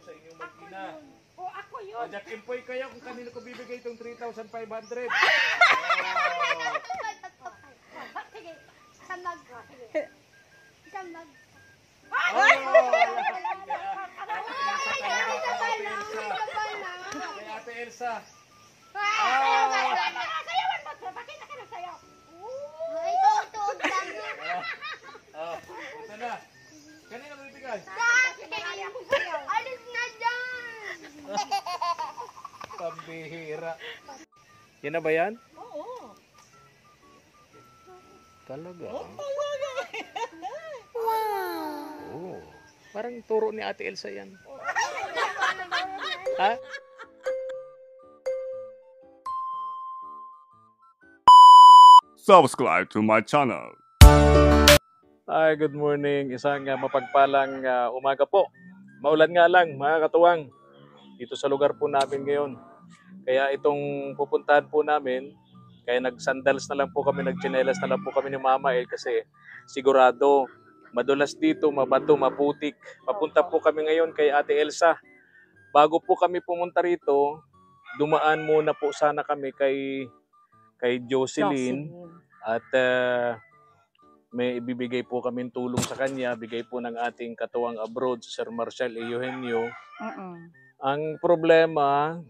sa inyong mag-ina. O, ako yun. Jack Empoy kayo kung kanino ko bibigay itong 3,500. Sige, isang mag. Isang mag. Kay Ate Elsa. Sayawan mo. Pakita ka ng sayaw. Ito na. Kanino mo bibigay? Alis na dyan. Pambihira. Yan na ba yan? Oo. Talaga? Oh, parang turo ni Ate Elsa yan. Ha? Subscribe to my channel. Hi, good morning. Isang mapagpalang umaga po. Maulan nga lang, mga katuwang. Dito sa lugar po namin ngayon. Kaya itong pupuntahan po namin, kaya nagsandals na lang po kami, nagtsinelas na lang po kami ni Mama kasi sigurado madulas dito, mabato, maputik. Papunta po kami ngayon kay Ate Elsa. Bago po kami pumunta rito, dumaan muna po sana kami kay Jocelyn. At may ibibigay po kaming tulong sa kanya, bigay po ng ating katuwang abroad, Sir Marshall Eugenio. Ang problema,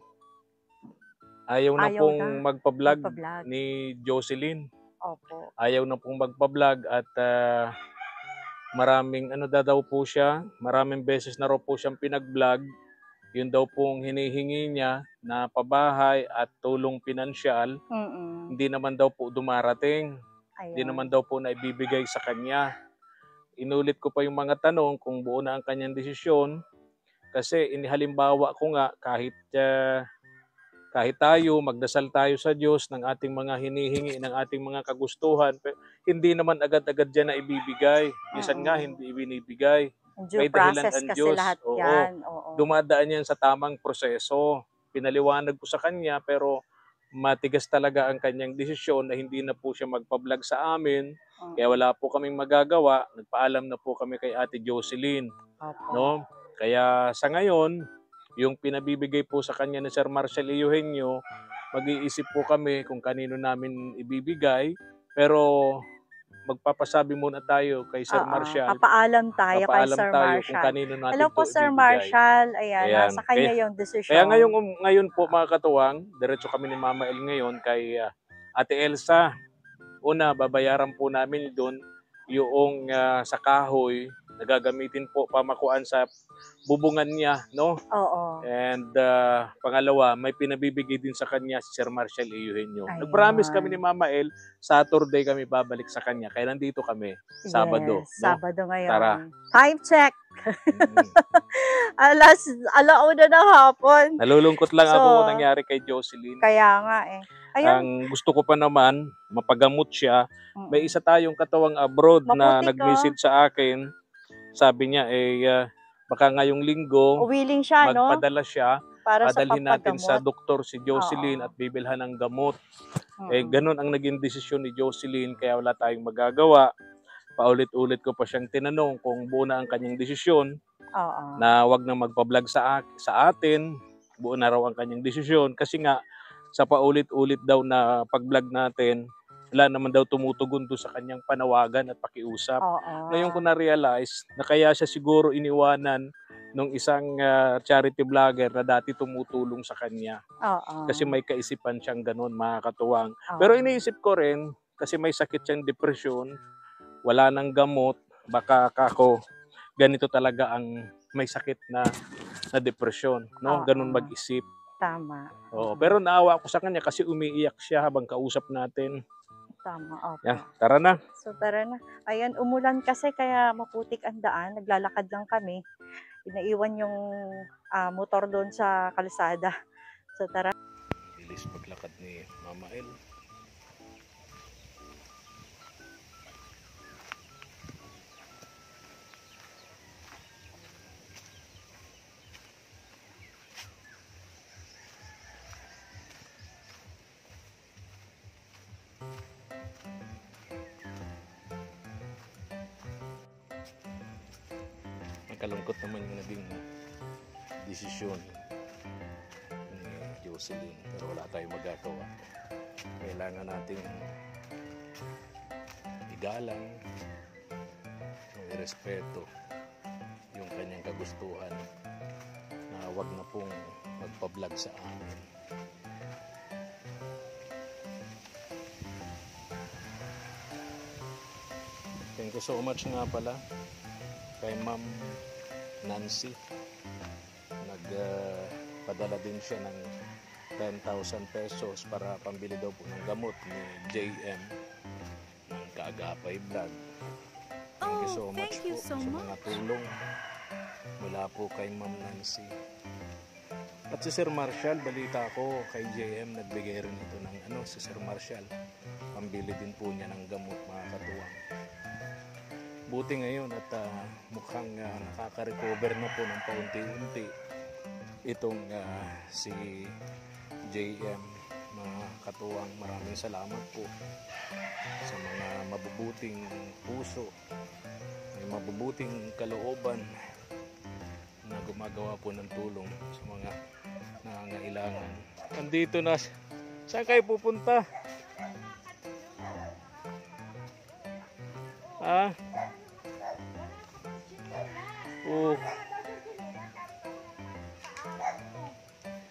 ayaw na pong magpa-vlog ni Jocelyn. Opo. Ayaw na pong magpa-vlog at maraming daw po siya, maraming beses na raw po siyang pinag-vlog. Yun daw pong hinihingi niya na pabahay at tulong pinansyal. Hindi naman daw po dumarating. Hindi naman daw po na ibibigay sa kanya. Inulit ko pa yung mga tanong kung buo na ang kanyang desisyon. Kasi inihalimbawa ko nga kahit tayo, magdasal tayo sa Diyos ng ating mga hinihingi, ng ating mga kagustuhan, pero hindi naman agad-agad dyan na ibibigay. Minsan nga hindi ibinibigay. Due process kasi Diyos. Lahat yan. Dumadaan yan sa tamang proseso. Pinaliwanag ko sa kanya pero matigas talaga ang kanyang desisyon na hindi na po siya magpa-vlog sa amin. Kaya wala po kaming magagawa. Nagpaalam na po kami kay Ate Jocelyn. No? Kaya sa ngayon, yung pinabibigay po sa kanya ni Sir Marshall Eugenio, mag-iisip po kami kung kanino namin ibibigay. Pero magpapasabi muna tayo kay Sir Marshall. Papaalam tayo kay Sir Marshall. Kung kanino natin Hello po Sir Marshall. Ayan, nasa kanya yung desisyon. Kaya ngayon po mga katuwang, diretso kami ni Mama El ngayon kay Ate Elsa. Una, babayaran po namin doon yung sa kahoy na gagamitin po pamakuan sa bubungan niya, no? Oo. And pangalawa, may pinabibigay din sa kanya si Sir Marshall Eugenio. Nag-promise kami ni Mama El, Saturday kami babalik sa kanya. Kaya nandito kami, Sabado. Yes, no? Sabado ngayon. Tara. Time check. Alauna na hapon. Nalulungkot lang ako nangyari kay Jocelyn. Kaya nga eh. Ayun. Ang gusto ko pa naman, mapagamot siya. May isa tayong katawang abroad na nag-message sa akin. Sabi niya, baka ngayong linggo, willing siya, magpadala siya. Para padalhin sa natin sa doktor si Jocelyn at bibilhan ng gamot. Ganun ang naging desisyon ni Jocelyn, kaya wala tayong magagawa. Paulit-ulit ko pa siyang tinanong kung buo na ang kanyang desisyon. Na wag na magpa-vlog sa atin. Buo na raw ang kanyang desisyon. Kasi nga, sa paulit-ulit daw na pag-vlog natin, wala naman daw tumutugon doon sa kanyang panawagan at pakiusap. Ngayon ko na-realize na kaya siya siguro iniwanan nung isang charity vlogger na dati tumutulong sa kanya. Kasi may kaisipan siyang ganun, mga katuwang. Pero iniisip ko rin, kasi may sakit siyang depresyon, wala nang gamot, baka ako, ganito talaga ang may sakit na depresyon. No? Ganun mag-isip. Tama. Pero naawa ko sa kanya kasi umiiyak siya habang kausap natin. Tama, Yeah, tara na. So tara na. Ayan, umulan kasi kaya maputik ang daan. Naglalakad lang kami. Inaiwan yung motor doon sa kalsada. So tara. Bilis maglakad ni Mama El. Nakalungkot naman yung naging desisyon ni Jocelyn. Pero wala tayong magagawa. Kailangan nating igalang, irespeto yung kanyang kagustuhan na wag na pong magpa-vlog sa amin. Thank you so much nga pala kay Ma'am Nancy. Nagpadala din siya ng 10,000 pesos para pambili daw po ng gamot ni JM ng Kaagapay Vlog. Thank you so much po sa mga tulong mula po kay Ma'am Nancy. At si Sir Marshall, balita ko kay JM nagbigay rin ito ng si Sir Marshall. Pambili din po niya ng gamot, mga katuwang. Buti ngayon at mukhang nakaka-recover na po ng paunti-unti itong si JM, mga katuwang. Maraming salamat po sa mga mabubuting puso, may mabubuting kalooban na gumagawa po ng tulong sa mga nangangailangan. Andito na. Saan kayo pupunta? Ha? Oh.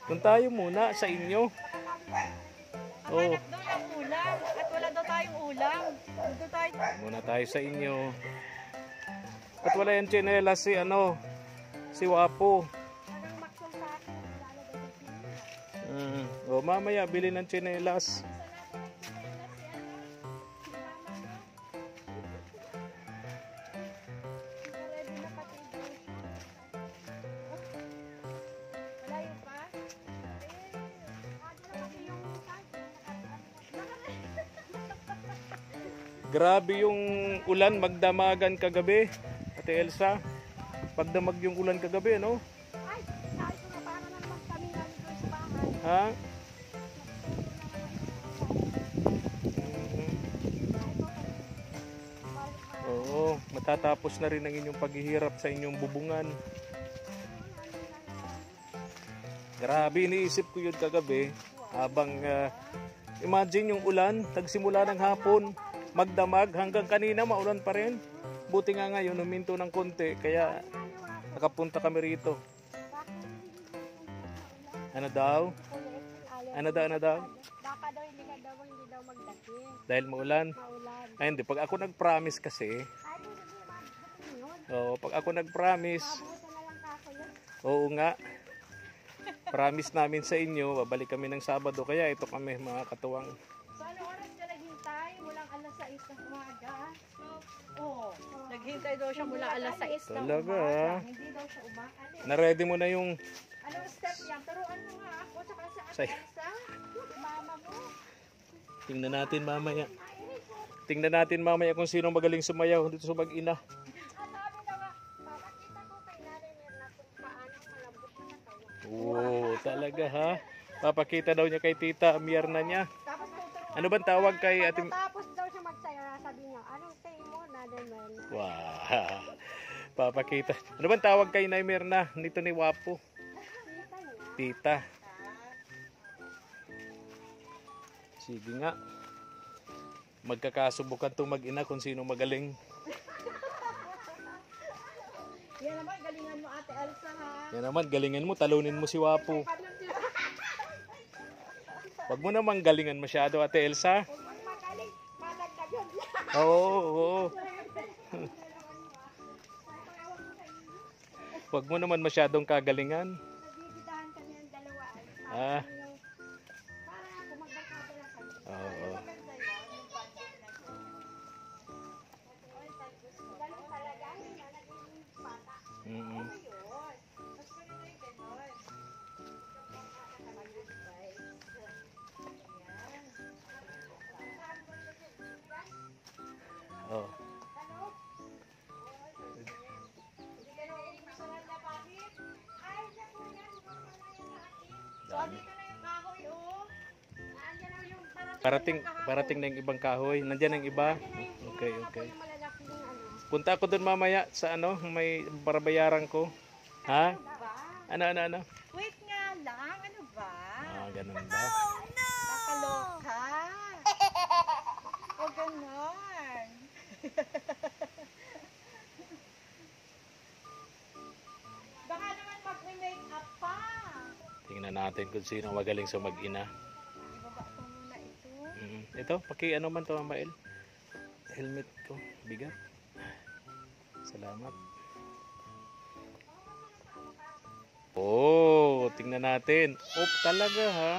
Doon tayo muna sa inyo. Oh. Hanap daw ng ulam at wala daw tayong ulam. Dito tayo. Muna tayo sa inyo. At wala yung tsinelas si Wapo. Mamaya bili ng tsinelas. Grabe yung ulan, magdamagan kagabi, Ate Elsa. Pagdamag yung ulan kagabi, no? Ay, sabi ko na para naman kami nandito sa bahay. Ha? Oo, matatapos na rin ang inyong paghihirap sa inyong bubungan. Grabe, iniisip ko yun kagabi. Habang, imagine yung ulan, tagsimula ng hapon, magdamag, hanggang kanina maulan pa rin. Buti nga ngayon, huminto ng konti, kaya nakapunta kami rito. Ano daw? Ano daw? Baka daw hindi daw magdating. Dahil maulan? Maulan. Ay hindi, pag ako nag-promise kasi, Ay, hindi mabutin yun. pag ako nag-promise, Mabutin na lang kako yun. oo nga, promise namin sa inyo, babalik kami ng Sabado, kaya ito kami mga katuwang. So ano oras ka naghintay? Mulang alas 6 ng umaga. Oo. Naghintay daw siya mula alas 6 ng Talaga, umaga. ah. Hindi daw siya umaalis. Na-ready mo na yung Anong step yan? Turuan mo nga ako tsaka sa Say. Elsa. Mama mo. tingnan natin mamaya. Tingnan natin mamaya kung sino magaling sumayaw dito sa mag-ina. Sabi daw nga, papakita ko kay Nanay Mirna kung paano malambot na kayo. Oo, talaga ha. Papakita daw niya kay Tita Mirna niya. Tapos tuturuan. Ano bang tawag kay Ate? Tapos daw siya magsaya, sabi niya, anong say mo, Nanay Mirna? Wow. Papakita. Ano bang tawag kay Nay Mirna? Nito ni Wapo. Kita niya. Tita. Sige nga. Magkakasubukan itong mag-ina kung sino magaling. Yan naman, galingan mo Ate Elsa ha. Yan naman, galingan mo, talunin mo si Wapo. Wag mo naman galingan masyado, Ate Elsa. Kung magaling, madagdag yun. Oo, oo. Wag mo naman masyadong kagalingan. Nagbibidahan kami ng dalawa. Ah, Para ako magbarkada lang kami. oo. Ganun talaga, hindi na naging bata. Mm. Oh. Dami. Parating na yung ibang kahoy. Nandiyan ang iba. Okay, okay. Punta ako doon mamaya sa may barabayaran ko. Ha? Ano? Wait nga lang, ano ba? Ganun ba? Kakaloka. O ganon. Baka naman mag-make up pa. Tingnan natin kung sino magaling sa mag-ina. Ibaba ko muna ito. Ito, ano man to, Mamael? Helmet ko, bigat. Salamat. Oh, tingnan natin. Oh, talaga ha.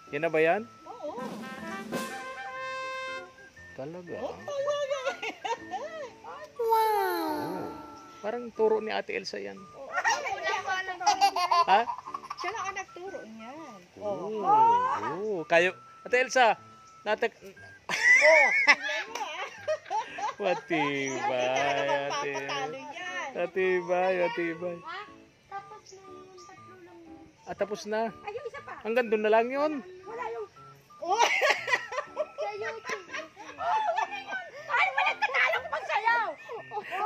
Yan na ba yan? Oo. Talaga. Talaga. Oh, parang turo ni Ate Elsa yan. Ha? Siya lang ang nagturo niyan. Oh. Kayo, Ate Elsa, Matibay, ate. Papatalo yan. Matibay. Tapos na yung tatlo lang. Tapos na. Ay, yung isa pa. Hanggang doon na lang yun. Wala yung Oh. sa YouTube. Ay, wala tatalo ko magsayaw.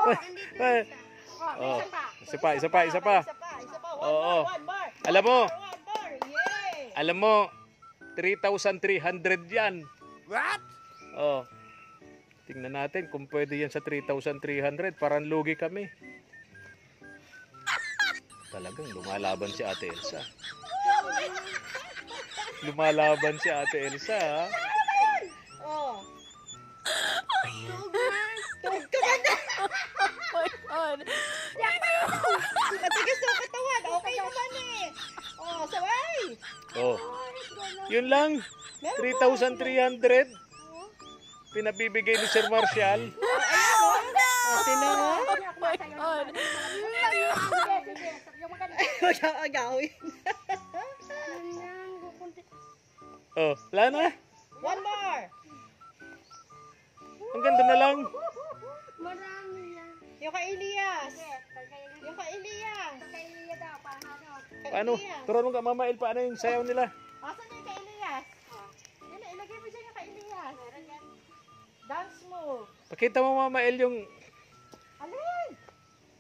Andito Ay. isa. Oh. Isa pa. Isa pa. Isa pa. Oo. One more. Alam mo, One more. Yay. alam mo, 3,300 yan. What? Oh. Tingnan natin kung pwede yan sa 3,300. Parang lugi kami. Talagang lumalaban si Ate Elsa. Lumalaban si Ate Elsa, ha? Oh. Matigas ang katawan. Okay naman eh. Oh, sabay. Oh. Yun lang. 3,300. Pinabibigay ni Sir Marshall. Oh, tinan mo. Oh my God. Yung maganda. Huwag kang agawin. Oh, wala na. One more. Ang ganda na lang. Marami yan. Yung kay Elias. Yung kay Elias. Kaya daw, paano? Kay Paano? Elias. Turuan mo ka, Mama El, paano yung sayaw nila? Asan yung kay Elias? Ilagay mo dyan yung kay Elias. Dance move. Pakita mo, Mama El, yung... Alin?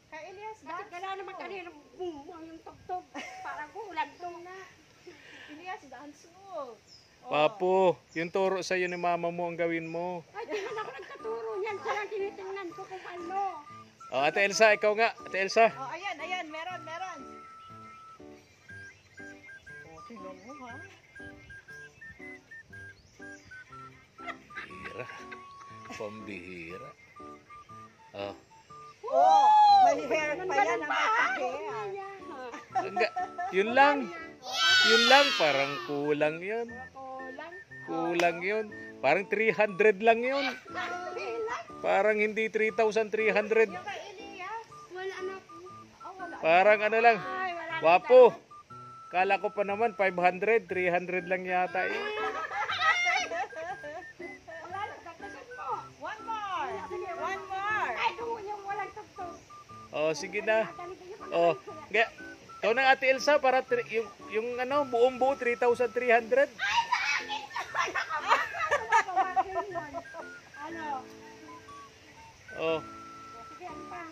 Kay Elias, Bakit dance gala naman move. kanina boom yung tugtog. Parang ulan tong na. Elias, dance move. Oh. Papo, yung turo sa'yo ni Mama mo ang gawin mo. Ay, di man ako nagkaturo niyan. Siya lang tinitingnan ko kung ano. Oh, Ate Elsa, ikaw nga. Ate Elsa. Oh, ayan, meron. Oh, tingnan mo ha. Pambihira. Pambihira. Oh. Oh, may hair pa yan ang hair. Yun lang. Yun lang. Parang kulang yun. Kulang. Kulang yun. Parang 300 lang yun. Parang hindi 3,300. Yung kay Elias. Wala na po. Oh, wala. Parang ano lang. Ay, wala na. Wapo. Kala ko pa naman 500. 300 lang yata eh. Wala na. Dagdagan mo. One more. Ay, doon yung walang tugtog. Oh, sige na. Oh, ikaw na Ate Elsa para yung ano, buong buo 3,300. Ano? Oh, Sige, ano pa?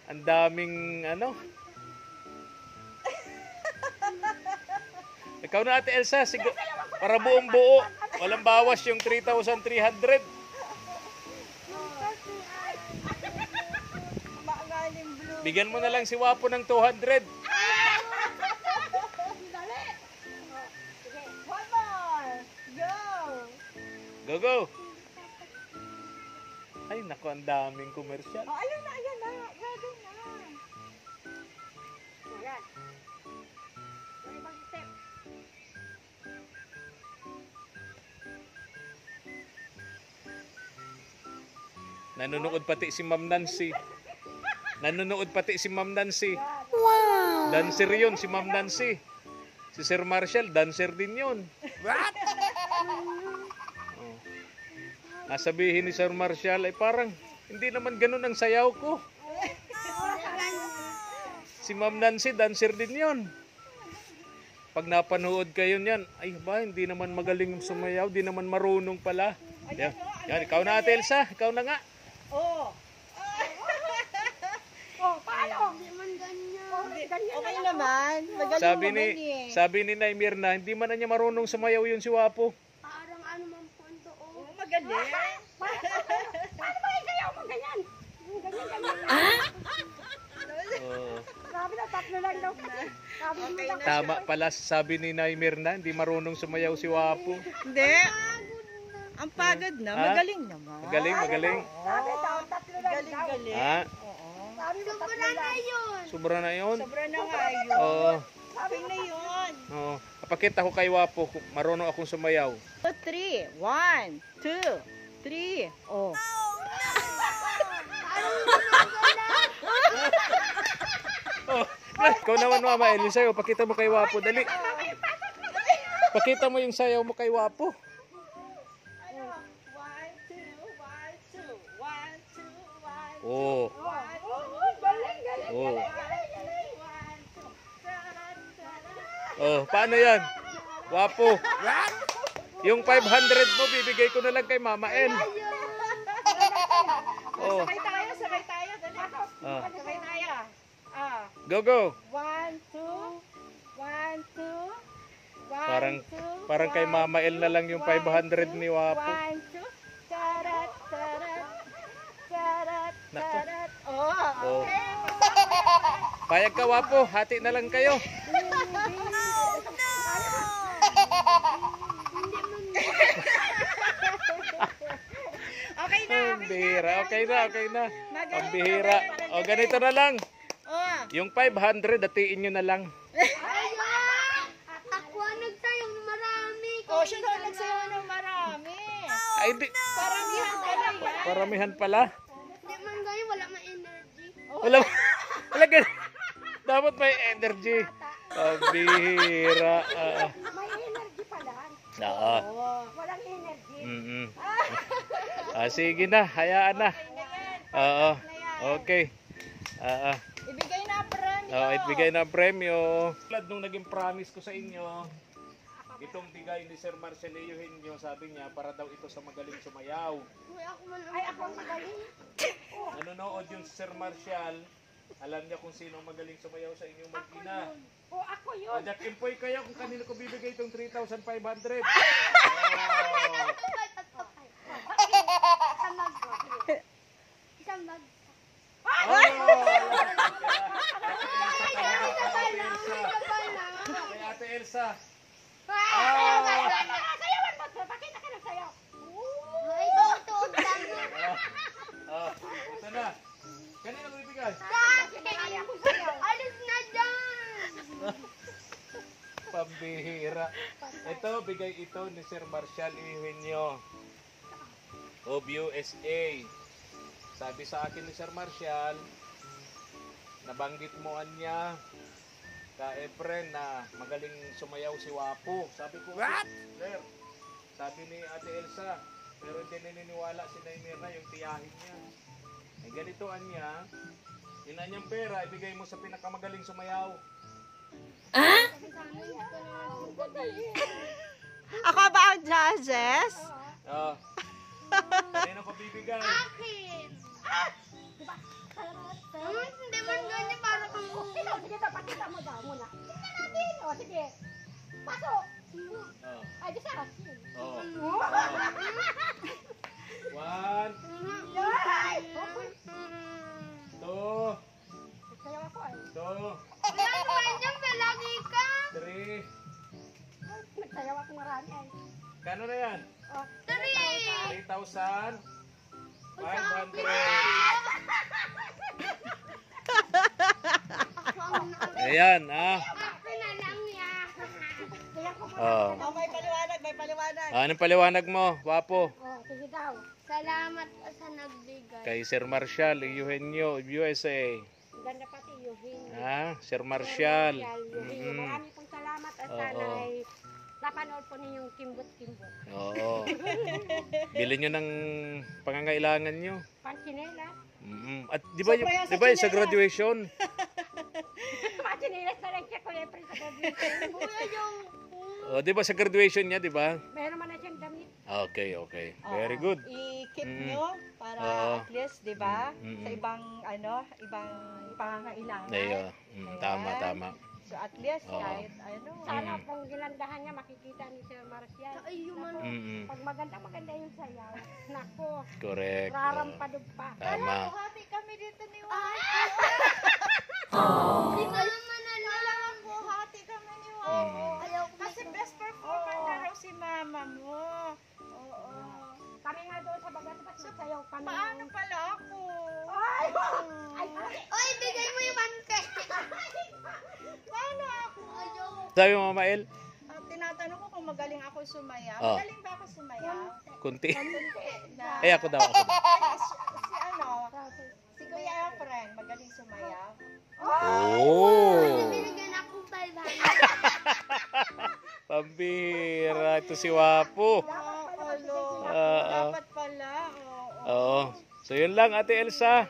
ang daming ano. Ikaw na Ate Elsa, sige, para buong buo. Walang bawas yung 3,300. Magaling blue. Bigyan mo na lang si Wapo ng 200. One more. Go. Go, go. Ay, naku, ang daming komersyal. Oh, ayan na. Ready na. Ayan. Yung ibang step. Nanonood pati si Ma'am Nancy. Nanonood pati si Ma'am Nancy. Wow! Dancer yun, si Ma'am Nancy. Si Sir Marshall, dancer din yun. What? Oh. Nasabihin ni Sir Marshall, ay parang hindi naman ganun ang sayaw ko. Si Ma'am Nancy, dancer din yun. Pag napanood kayo niyan, ay ba, hindi naman magaling sumayaw, di naman marunong pala. Yan, ikaw na Ate Elsa, ikaw na nga. Oh, Sabi ni Nay Mirna, hindi man na niya marunong sumayaw yun si Wapo. Parang ano man po ito, oh. Magaling. Paano ba ikayaw mo ganyan? Ganyan. Oo. Sabi na, tatlo lang daw. Sabi mo lang. Tama pala sabi ni Nay Mirna, hindi marunong sumayaw si Wapo. Hindi. Ang pagod na. Ha? Magaling naman. Magaling. Sabi daw, tatlo lang daw. Galing. Ha? Sabi mo, tatlo lang. Sobra na yun? Sobra na nga yun. Oo. Sabi na yun. Oo. Papakita ko kay Wapo kung marunong akong sumayaw. 3. 1, 2, 3. Oh. Oh, ikaw naman Mama El, yung sayaw, pakita mo kay Wapo, dali. Pakita mo yung sayaw mo kay Wapo. 1, 2, 1, 2, 1, 2, 1. Oo. Galing. Oo. Oh, paano yan? Wapo. Yung 500 mo, bibigay ko na lang kay Mama El. Oh. Sabay tayo. Dali. Ah. Sabay tayo. Go, go. 1, 2, 1, 2. Parang kay Mama El na lang yung 500 ni Wapo. 1, 2. Tarat, tarat. Tarat, Nako. tarat. Oh. Oh. Payag ka Wapo, hati na lang kayo. Okay na. Ang bihira, okay na. Magaling. Ang bihira. O, ganito na lang. Oh. Yung 500, datiin nyo na lang. Ako ang nagsayang marami. Oh, siya daw nagsayaw ng marami. Ay, di. Paramihan ka na yan. Paramihan pala. Hindi man ganyan, wala ma energy. Wala ganun. Dapat may energy. Ang bihira. May energy pala. Oo. Walang energy. Mm-mm. Sige na, hayaan na. Oo. Okay. Ibigay na ang premyo. Ibigay na ang premyo. Tulad nung naging promise ko sa inyo, itong bigay ni Sir Marcelio Henyo, sabi niya, para daw ito sa magaling sumayaw. Ay, ako ang magaling. Nanonood yung Sir Marcial, alam niya kung sino ang magaling sumayaw sa inyong mag-ina. Ako yun. Jack Empoy kayo kung kanino ko bibigay itong 3,500. Isang bag. Kay Ate Elsa. Sayawan mo. Pakita ka ng sayaw. Ay, tutuog lang. Ito na. Kanino ko bibigay? Alis na dyan. Pambihira. Ito, bigay ito ni Sir Marcial Eugenio of USA. Sabi sa akin ni Sir Marcial, nabanggit mo niya ka Efren na magaling sumayaw si Wapo. Sabi ko, what? Sir, sabi ni Ate Elsa, pero hindi naniniwala si Nay Mirna yung tiyahin niya. Ay ganito niya, yun anyang pera, ibigay mo sa pinakamagaling sumayaw. Ako ba ang judges? Kanino ko bibigay? Akin. Hindi man ganyan para kang... Sige, pakita mo daw muna. Tingnan natin. O, sige. Pasok. Ay, di sa akin. One, two, Sayaw ako ay. two, Wala naman dyan, malagi ka. three. Nagsayaw ako marami ay. Kano na yan? 3. 3,500. Ayan, Akin na lang yan. May paliwanag. Anong paliwanag mo, Wapo? Sige daw. Salamat sa nagbigay. Kay Sir Marcial Eugenio of USA. Ganda pati Eugenio. Sir Marcial. Eugenio. Marami pong salamat at sana Oo. ay napanood po ninyong kimbot-kimbot. Oo. Bilhin nyo ng pangangailangan nyo. Panchinelas. At di ba, di ba sa graduation? Panchinelas na lang siya ko lepre sa graduation. Kuya yung... Di ba sa graduation niya, di ba? Meron man na siyang damit. Okay. Very good. I-keep nyo para Oo. at least, di ba? Mm. Sa ibang pangangailangan. Tama. So at least Oo. kahit ano. Sana kung gilandahan niya, makikita ni Sir Marcial. Naku, Mm-mm. pag maganda yung sayaw. Nako, Correct. Oo. rarampadog pa. Tama. Buhati kami dito ni Wai. Hindi ko naman alam. Buhati kami ni Mm. Wai. Kasi best performer na raw si mama mo. Oo. Kami nga doon sa bagas-bas, sayaw kami. Paano pala ako? Ay, oy, bigay mo yung mante. Paano ako? Sabi mo, Mama El? Tinatanong ko kung magaling ako sumayaw. Oh. Magaling ba ako sumayaw? Kunti. Na, Ay, ako daw. Ako daw. si ano, si Kuya Efren, magaling sumayaw. Oh! Binigyan akong 500. Pambira. Ito si Wapo. Dapat pala. Oo. Oo. So, yun lang, Ate Elsa.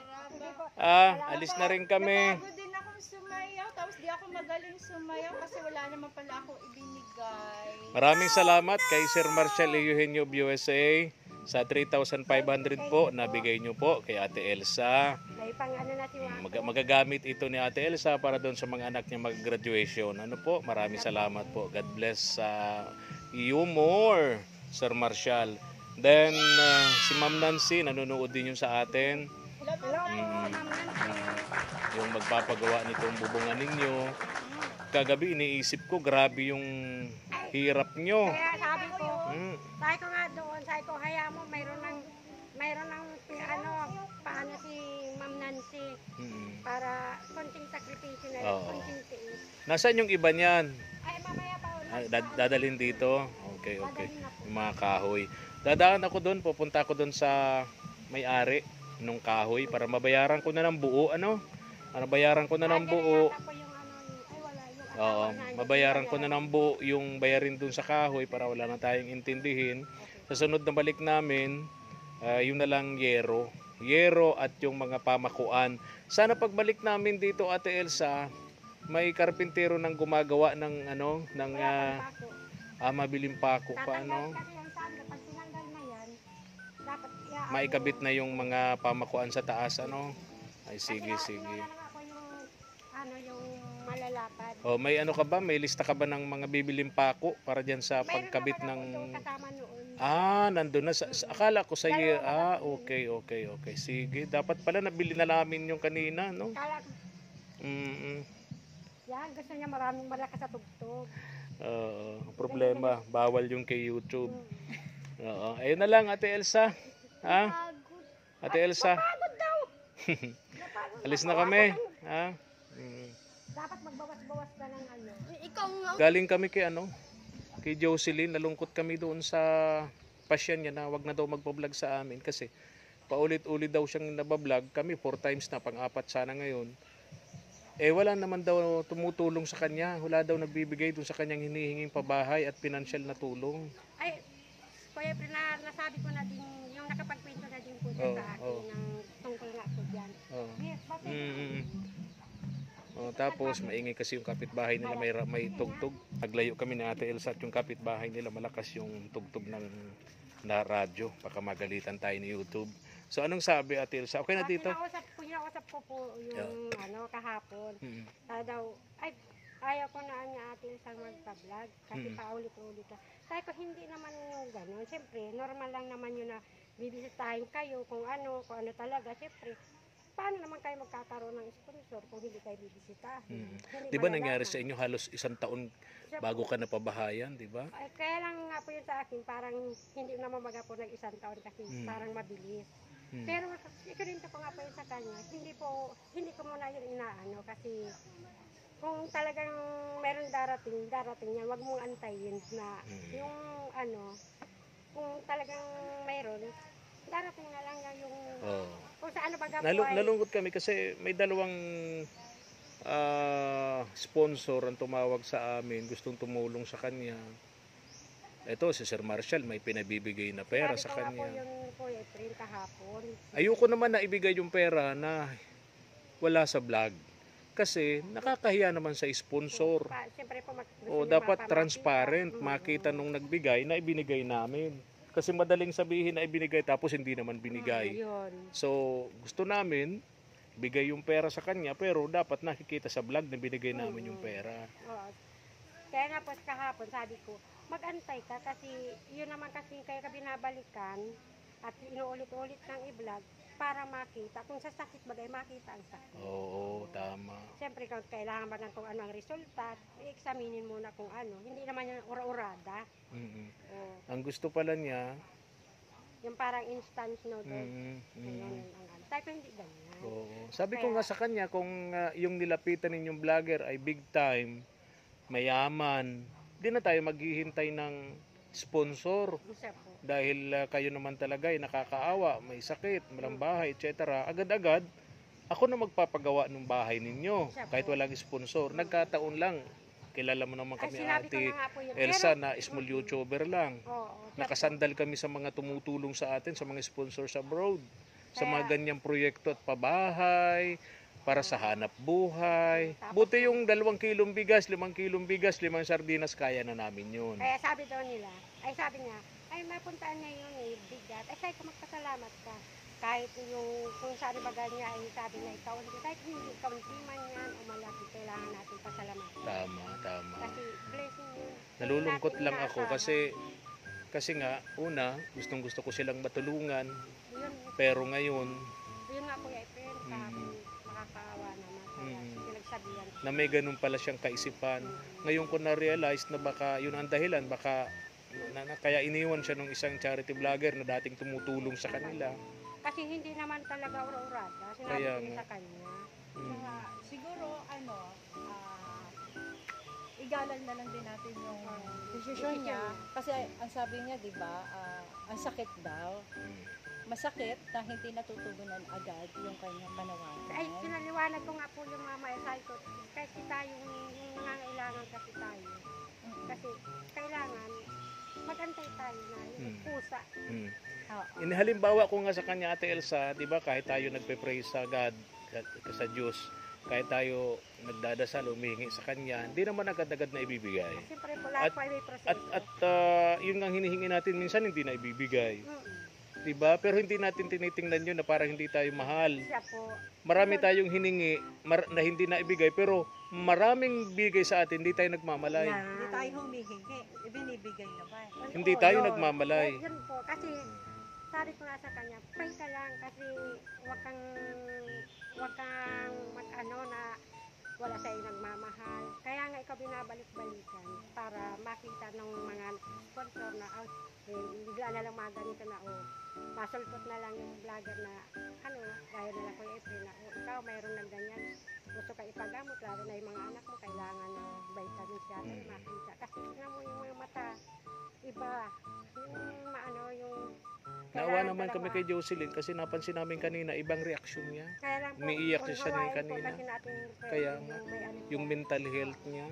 Alis na rin kami. Bago din akong sumayaw, tapos di ako magaling sumayaw kasi wala naman pala akong ibinigay. Maraming salamat kay Sir Marcial Eugenio of USA sa 3,500 po nabigay nyo po kay Ate Elsa. May pang ano na si Wapo. Magagamit ito ni Ate Elsa para doon sa mga anak niya mag-graduation. Ano po? Maraming salamat po. God bless you more, Sir Marcial. Then, si Ma'am Nancy, nanonood din yun sa atin. Yung magpapagawa nitong bubungan ninyo. Kagabi, iniisip ko, grabe yung hirap nyo. Kaya sabi ko, Mm. sabi ko nga doon, sabi ko, haya mo, mayroon ng ano, paano si Ma'am Nancy Mm. para konting sakripisyo na Oo. konting tiis. Nasaan yung iba niyan? Ay, mamaya pa ulit. Dadalhin dito? Okay, okay. Dadalhin na po. Yung mga kahoy. Dadaan ako doon, pupunta ako doon sa may-ari nung kahoy para mabayaran ko na ng buo, ano? Para bayaran ko na ng buo. Yata po yung ano, ay wala, yung Oo, asawa na, mabayaran ko na ng buo yung bayarin doon sa kahoy para wala na tayong intindihin. Sa sunod na balik namin, yun na lang yero. Yero at yung mga pamakuan. Sana pagbalik namin dito, Ate Elsa, may karpintero nang gumagawa ng ano, ng mabiling pako pa, ano. Kasi yung sabi, pag tinanggal na yan, dapat Maikabit na yung mga pamakuan sa taas, ano. Ay, sige, sige. Wala lang ako yung, ano, yung malalapad. Oh, may ano ka ba? May lista ka ba ng mga bibiling pako para diyan sa pagkabit ng... Kasama noon. Nandun na. Akala ko sa iyo. Okay, okay, okay. Sige. Dapat pala nabili na namin yung kanina, no? Kala, yan, gusto niya maraming malakas sa tugtog. Problema. Bawal yung kay YouTube. Oo. Ayun na lang, Ate Elsa. Ha? Ate Elsa. Pagod daw! Alis na kami. Ha? Dapat magbawas-bawas ka ng ano. Ikaw nga. Galing kami kay ano? Kay Jocelyn. Nalungkot kami doon sa pasyan niya na wag na daw magpa-vlog sa amin kasi paulit-ulit daw siyang nabablog. Kami 4 times na, pang-apat sana ngayon. Wala naman daw tumutulong sa kanya. Wala daw nagbibigay doon sa kanyang hinihinging pabahay at pinansyal na tulong. Ay, Kuya Efren, nasabi ko na din, yung nakapagkwento na din po siya sa akin ng tungkol nga po dyan. Yes, bakit? Tapos maingay kasi yung kapitbahay nila, may tugtog. Naglayo kami ni Ate Elsa at yung kapitbahay nila malakas yung tugtog na radyo. Baka magalitan tayo ni YouTube. So anong sabi, Ate Elsa? Okay na dito? Pinausap ko po yung ano kahapon. Daw, ay, ayaw ko na niya Ate Elsa magpa-vlog kasi paulit-ulit ka. Sabi ko, hindi naman yung gano'n. Siyempre, normal lang naman yun na bibisitahin kayo kung ano talaga. Siyempre, paano naman kayo magkakaroon ng sponsor kung hindi kayo bibisitahin? Di ba nangyari sa inyo halos 1 taon bago ka napabahayan, di ba? Kaya lang nga po yun sa akin, parang hindi naman maga po ng 1 taon kasi parang mabilis. Pero ikirinto ko nga po yun sa kanya, hindi ko muna yun inaano kasi kung talagang meron darating yan, wag mong antayin na yung ano, kung talagang meron, darating na lang yan yung kung sa ano baga po ay... Nalungkot kami kasi may 2 sponsor ang tumawag sa amin, gustong tumulong sa kanya. Ito, si Sir Marcial, may pinabibigay na pera sa kanya. Sabi ko nga po yung Kuya Efren kahapon. Ayoko naman na ibigay yung pera na wala sa vlog. Kasi nakakahiya naman sa sponsor. Siyempre po, Dapat transparent, makita nung nagbigay na ibinigay namin. Kasi madaling sabihin na ibinigay tapos hindi naman binigay. So, gusto namin bigay yung pera sa kanya, pero dapat nakikita sa vlog na binigay namin yung pera. Oo. Kaya nga po kahapon sabi ko, mag-antay ka kasi yun naman kasi kaya ka binabalikan at inuulit-ulit ng i-vlog para makita. Kung sa sakit bagay, makita ang sakit. Oo, tama. Siyempre, kung kailangan ba ng kung ano ang resulta, i-examinin muna kung ano. Hindi naman yung ura-urada. Mm-mm. Oo. Ang gusto pala niya, Yung parang instant noodles. mm, Ganyan ang ano. Tayo hindi ganyan. oo. Sabi ko nga sa kanya, kung yung nilapitan ninyong vlogger ay big time, mayaman, di na tayo maghihintay ng sponsor. Isa po. Dahil kayo naman talaga ay nakakaawa, may sakit, malang bahay, etc. Agad-agad, ako na magpapagawa ng bahay ninyo, Siya po. kahit walang sponsor. Nagkataon lang, kilala mo naman Ay, kami sinabi ko Ate na nga po yun. Elsa Pero, na small YouTuber lang. oo. Nakasandal kami sa mga tumutulong sa atin, sa mga sponsor sa abroad, sa mga Kaya- ganyang proyekto at pabahay, para sa hanap buhay. Buti yung 2 kilong bigas, 5 kilong bigas, 5 sardinas, kaya na namin yun. Kaya sabi daw nila, sabi niya, mapuntaan niya yun bigat. Sabi ko, magpasalamat ka. Kahit yung, kung saan baga niya, sabi niya, ikaw, kahit hindi ikaw man yan, o malaki, kailangan natin pasalamatan. Tama. Kasi blessing yun. Nalulungkot Hindi lang natin ako kasi nga, una, gustong-gusto ko silang matulungan, Yun, pero ngayon, yun nga Kuya Efren, kahapon, nakakaawa naman. Kaya pinagsabihan. na may ganun pala siyang kaisipan. Ngayon ko na-realize na baka yun ang dahilan, baka kaya iniwan siya ng isang charity vlogger na dating tumutulong sa kanila. Kasi hindi naman talaga ura-urada. Sinabi Kaya ko nga. sa kanya. Saka, siguro, igalan na lang din natin yung desisyon niya. Kasi ang sabi niya, di ba, ang sakit daw. Masakit na hindi natutugunan agad yung kanyang panawagan. Ay, pinaliwanag ko nga po yung mama. Sabi ko, kasi tayo, yung nangangailangan kasi tayo. Kasi kailangan, magantay tayo na yung pusa. Halimbawa ko nga sa kanya, Ate Elsa, di ba kahit tayo nagpe-pray sa God, sa Diyos, kahit tayo nagdadasal, humihingi sa Kanya, hindi naman agad-agad na ibibigay. Siyempre po, lahat po ay may proseso. At yun nga hinihingi natin, minsan hindi na ibibigay. Mm. Diba? Pero hindi natin tinitingnan yun na parang hindi tayo mahal. Siya po. Marami tayong hiningi na hindi na ibigay, pero maraming bigay sa atin, hindi tayo nagmamalay. Hindi tayo humihingi, ibinibigay naman. Hindi Oo, tayo yun. nagmamalay. Yun po, kasi sabi ko nga sa kanya, pray ka lang kasi wag kang mag-ano na wala sa'yo nagmamahal. Kaya nga ikaw binabalik-balikan para makita ng mga sponsor na bigla na lang mga ganito na masulpot na lang yung vlogger na gaya na lang Kuya Efren na ikaw mayroon ng ganyan, gusto ka ipagamot, lalo na yung mga anak mo kailangan ng vitamins yata makita. Kasi tingnan mo yung mga mata, iba, yung Naawa naman kami kay Jocelyn kasi napansin namin kanina, ibang reaksyon niya. kaya lang po, Umiiyak kung siya hawain po kanina. kasi natin Kaya nga, yung mental health niya.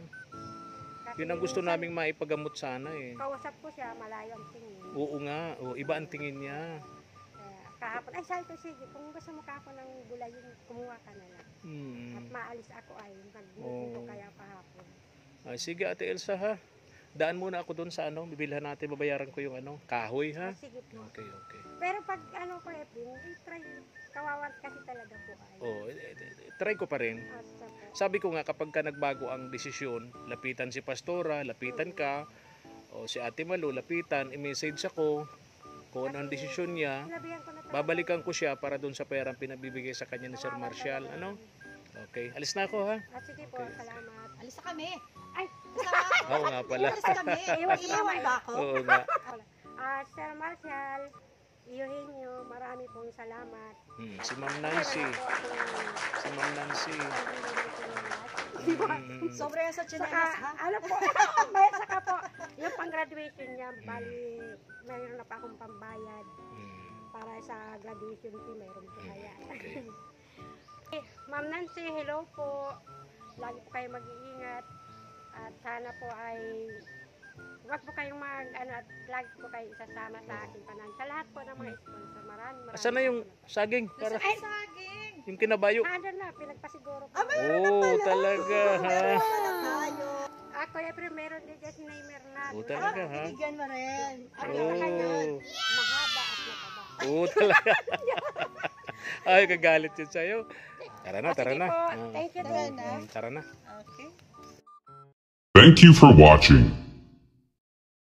Yun ang gusto naming maipagamot sana eh. Kausap ko siya, malayo ang tingin. Oo nga, iba ang tingin niya. Kahapon, sabi ko, sige, kung gusto mo kahapon ng gulay, kumuha ka na lang. At maalis ako nag-dito kaya kahapon. Ay, sige Ate Elsa ha. Daan muna ako doon sa bibilhan natin, babayaran ko yung kahoy ha. Sige po. Okay. Pero pag ko Efren, try, kawawan kasi talaga po Try ko pa rin. Asa po. Sabi ko nga kapag ka nagbago ang desisyon, lapitan si Pastora, lapitan ka, o si Ate Malu, lapitan, i-message ako kung ano ang desisyon niya. Sinabihan ko na talaga. Babalikan ko siya para doon sa perang pinabibigay sa kanya ni Sir Marshall. Okay, alis na ako ha. Sige po, salamat. Alis na kami. Ay, Oo nga pala. Alis na kami. Iiwan ba ako? Oo nga. Sir Marshall, iyuhin niyo, marami pong salamat. Si Ma'am Nancy. Si Ma'am Nancy. Sobre yan sa Saka, chinelas, ha? ano po, may saka po, yung pang-graduation niya, bali, mayroon na pa akong pambayad para sa graduation fee, mayroon po kaya. Okay. Ma'am Nancy, hello po. Lagi po kayo mag-iingat. At sana po ay wag po kayong at lagi po kayo isasama sa aking panan. Sa lahat po ng mga sponsor, maraming Asan na yung saging? Para Ay, saging. yung kinabayo. Andun na, pinagpasiguro po. Oh, talaga ha. Ako, Efren, meron din kasi na yung Mernado. Oh, talaga ha. Bigyan mo rin. Ano sa kanya? Oh. Mahaba at mataba. Oo, talaga. Ay, kagalit yun sa'yo. Tara na, tara Sige na. po. Ah, Thank you Tara din. na. Tara na. Okay. Thank you for watching.